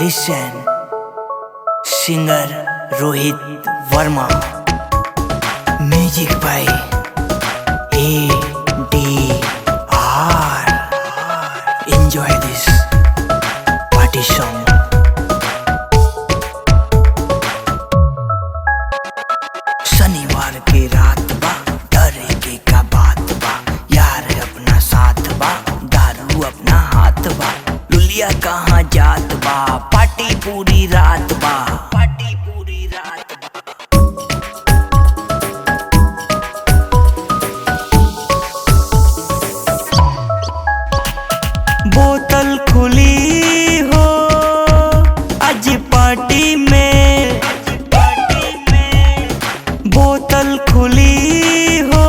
Listen singer Rohit Verma, music by ADR। Enjoy this party song. शनिवार के रात बा, डरे के का बात बा, यार अपना साथ बा, दारू अपना हाथ बा, लुलिया कहाँ जात बा, पार्टी पूरी रात बा, पार्टी पूरी रात बा। बोतल खुली हो आज पार्टी में, बोतल खुली हो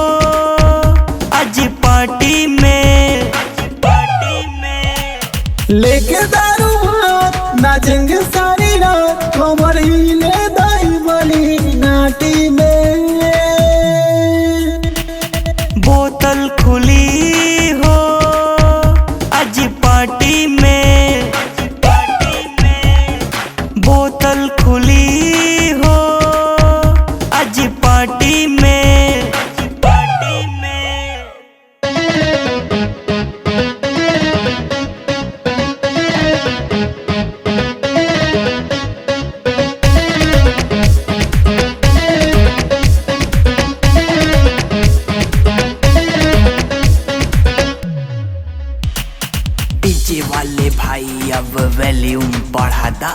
आज पार्टी में, लेके दारू हाथ नाचेंगे सारी रात, कमर हिले दाई वाली नाटी में। बोतल खुली हो आज पार्टी में, बोतल खुली हो आज पार्टी में, पार्टी में। डीजे वाले भाई अब वॉल्यूम बढ़ा दा,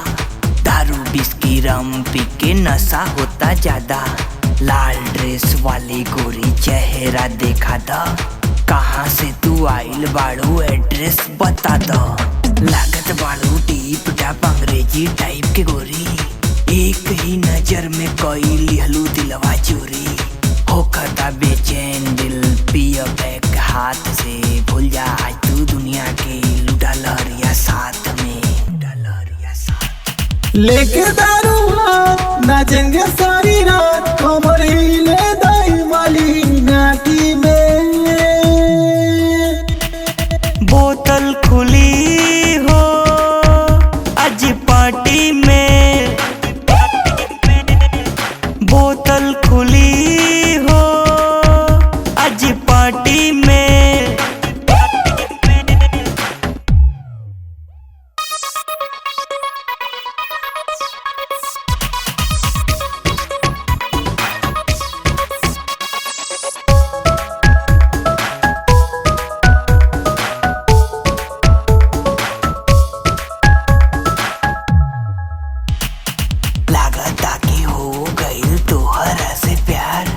दारू बिस्की रम पी के नशा होता ज्यादा, लाल ड्रेस वाली गोरी चेहरा देखा दा, कहाँ से तू आइल बाड़ू एड्रेस बता दो, लागत बाड़ू टीप टाप अंग्रेजी टाइप के गोरी, एक ही नजर में कोई लिहलू दिलवा चोरी, होखता बेचैन दिल पिया बैक हाथ से, भूल जा आज तू दुनिया के लुटा लहरिया साथ में, लुटा लहरिया साथ। लेके दारू हाथ नाचेंगे सारी रात, कमर हिले दाई वाली नाटी में। बोतल खुली हो आज पार्टी में, बोतल खुली हो आज पार्टी में। लागता कि हो गइल तोहरा से प्यार,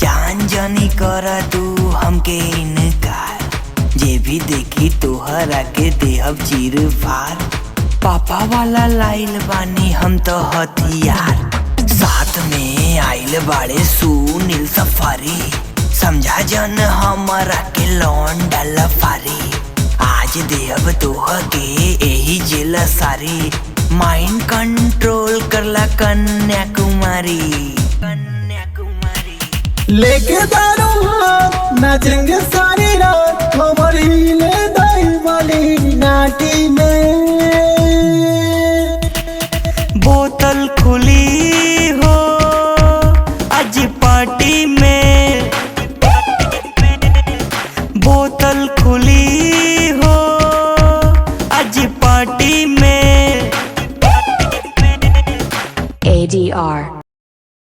जान जानी करा तू हमके इनकार, जे भी देखी तोहरा के देहब चीर फार, पापा वाला लाइल बानी हम तो हथियार, साथ में आइल बाड़े सुनील सफारी, समझा जन हमारा के लौंडा लफारी, आज देहब तोह के यही जेल सारी, माइंड कंट्रोल करला कन्याकुमारी, कन्याकुमारी। लेके दारू हाथ नाचेंगे सारी रात, कमर हिले दाई वाली नाटी में। बोतल खुली हो आज पार्टी में, बोतल खुली हो आज पार्टी में। ADR